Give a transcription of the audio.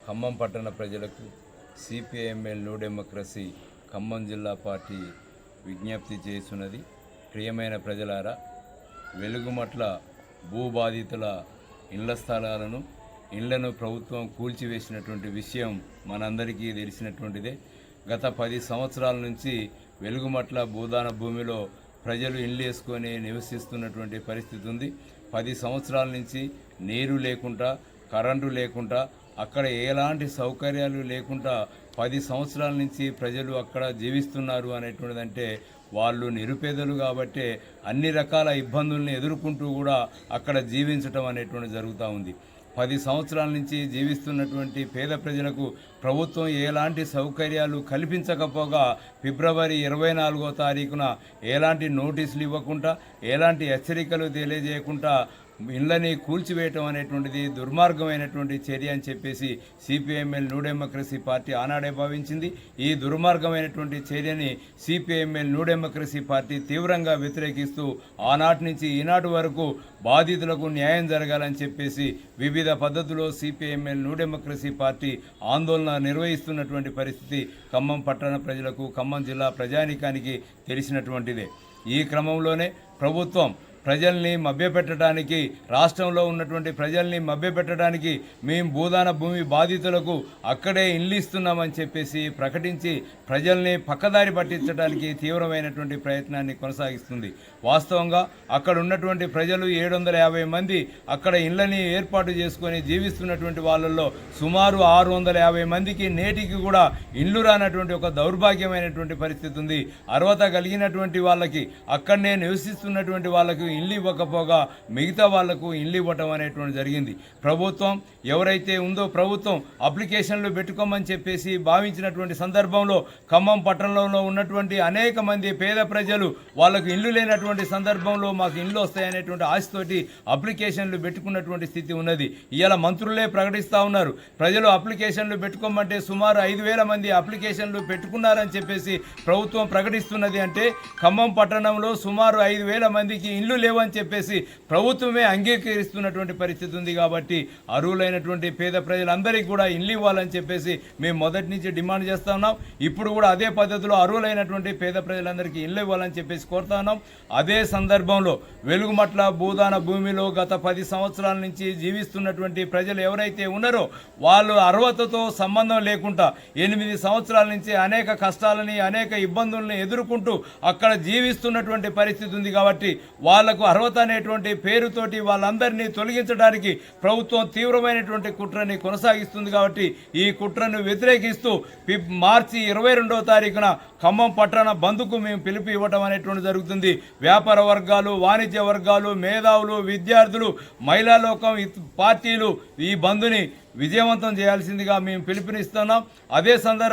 ఖమ్మం పట్టణ ప్రజలకు CPIML new democracy Khammam జిల్లా పార్టీ విజ్ఞప్తి చేస్తున్నది. ప్రియమైన ప్రజలారా, వెలుగుమట్ల భూబాధితుల ఇళ్ల స్థలాలను ఇళ్లను ప్రభుత్వం కూల్చివేసినటువంటి విషయం మనందరికీ తెలిసినటువంటిదే. గత 10 సంవత్సరాల నుంచి వెలుగుమట్ల భూదాన భూమిలో ప్రజలు ఇళ్ళు వేసుకొని నివసిస్తున్నటువంటి పరిస్థితి ఉంది. 10 సంవత్సరాల నుంచి నీరు లేకుండా, కరెంటు లేకుండా, అక్కడ ఎలాంటి సౌకర్యాలు లేకుండా 10 సంవత్సరాల నుంచి ప్రజలు అక్కడ జీవిస్తున్నారు అనేటువంటిదంటే వాళ్ళు నిరుపేదలు కాబట్టి అన్ని రకాల ఇబ్బందుల్ని ఎదుర్కొంటూ కూడా అక్కడ జీవించటం అనేటువంటిది జరుగుతూ ఉంది. 10 సంవత్సరాల నుంచి జీవిస్తున్నటువంటి పేద ప్రజలకు ప్రభుత్వం ఎలాంటి సౌకర్యాలు కల్పించకపోగా ఫిబ్రవరి 24వ తారీఖున ఎలాంటి నోటీసులు ఇవ్వకుండా, ఎలాంటి హెచ్చరికలు తెలియజేయకుండా ఇళ్ళని కూల్చివేయటం అనేటువంటిది దుర్మార్గమైనటువంటి చర్య అని చెప్పేసి సిపిఐఎంఎల్ న్యూ డెమోక్రసీ పార్టీ ఆనాడే భావించింది. ఈ దుర్మార్గమైనటువంటి చర్యని సిపిఐఎంఎల్ న్యూ డెమోక్రసీ పార్టీ తీవ్రంగా వ్యతిరేకిస్తూ ఆనాటి నుంచి ఈనాటి వరకు బాధితులకు న్యాయం జరగాలని చెప్పేసి వివిధ పద్ధతుల్లో సిపిఐఎంఎల్ న్యూ డెమోక్రసీ పార్టీ ఆందోళన నిర్వహిస్తున్నటువంటి పరిస్థితి ఖమ్మం పట్టణ ప్రజలకు, ఖమ్మం జిల్లా ప్రజానీకానికి తెలిసినటువంటిదే. ఈ క్రమంలోనే ప్రభుత్వం ప్రజల్ని మభ్యపెట్టడానికి, రాష్ట్రంలో ఉన్నటువంటి ప్రజల్ని మభ్యపెట్టడానికి మేము భూదాన భూమి బాధితులకు అక్కడే ఇల్లు ఇస్తున్నామని చెప్పేసి ప్రకటించి ప్రజల్ని పక్కదారి పట్టించడానికి తీవ్రమైనటువంటి ప్రయత్నాన్ని కొనసాగిస్తుంది. వాస్తవంగా అక్కడ ఉన్నటువంటి ప్రజలు 750 మంది అక్కడ ఇళ్ళని ఏర్పాటు చేసుకొని జీవిస్తున్నటువంటి వాళ్ళల్లో సుమారు 650 మందికి నేటికి కూడా ఇల్లు రానటువంటి ఒక దౌర్భాగ్యమైనటువంటి పరిస్థితి ఉంది. అర్హత కలిగినటువంటి వాళ్ళకి, అక్కడనే నివసిస్తున్నటువంటి వాళ్ళకి ఇల్లు ఇవ్వకపోగా మిగతా వాళ్లకు ఇల్లు ఇవ్వటం అనేటువంటి జరిగింది. ప్రభుత్వం ఎవరైతే ఉందో ప్రభుత్వం అప్లికేషన్లు పెట్టుకోమని చెప్పేసి భావించినటువంటి సందర్భంలో ఖమ్మం పట్టణంలో ఉన్నటువంటి అనేక మంది పేద ప్రజలు వాళ్ళకు ఇల్లు లేనటువంటి సందర్భంలో మాకు ఇల్లు వస్తాయనేటువంటి ఆశతోటి అప్లికేషన్లు పెట్టుకున్నటువంటి స్థితి ఉన్నది. ఇవాళ మంత్రులే ప్రకటిస్తూ ఉన్నారు, ప్రజలు అప్లికేషన్లు పెట్టుకోమంటే సుమారు 5,000 మంది అప్లికేషన్లు పెట్టుకున్నారని చెప్పేసి ప్రభుత్వం ప్రకటిస్తున్నది. అంటే ఖమ్మం పట్టణంలో సుమారు 5,000 మందికి ఇల్లు లేవని చెప్పేసి ప్రభుత్వమే అంగీకరిస్తున్నటువంటి పరిస్థితి ఉంది. కాబట్టి అర్హులైనటువంటి పేద ప్రజలందరికీ కూడా ఇల్లు ఇవ్వాలని చెప్పేసి మేము మొదటి నుంచి డిమాండ్ చేస్తా ఉన్నాం. ఇప్పుడు కూడా అదే పద్ధతిలో అర్హులైనటువంటి పేద ప్రజలందరికీ ఇల్లు ఇవ్వాలని చెప్పేసి కోరుతా ఉన్నాం. అదే సందర్భంలో వెలుగుమట్ల భూదాన భూమిలో గత 10 సంవత్సరాల నుంచి జీవిస్తున్నటువంటి ప్రజలు ఎవరైతే ఉన్నారో వాళ్ళు అర్హతతో సంబంధం లేకుండా 8 సంవత్సరాల నుంచి అనేక కష్టాలని, అనేక ఇబ్బందులను ఎదుర్కొంటూ అక్కడ జీవిస్తున్నటువంటి పరిస్థితి ఉంది. కాబట్టి వాళ్లకు అర్హత అనేటువంటి పేరుతోటి వాళ్ళందరినీ తొలగించడానికి ప్రభుత్వం తీవ్రమైనటువంటి కుట్రని కొనసాగిస్తుంది. కాబట్టి ఈ కుట్రను వ్యతిరేకిస్తూ మార్చి 22వ తారీఖున ఖమ్మం పట్టణ బంద్కు మేము పిలుపు ఇవ్వటం అనేటువంటి జరుగుతుంది. వ్యాపార వర్గాలు, వాణిజ్య వర్గాలు, మేధావులు, విద్యార్థులు, మహిళా లోకం, పార్టీలు ఈ బంద్ని విజయవంతం చేయాల్సిందిగా మేము పిలుపునిస్తున్నాం. అదే సందర్భంగా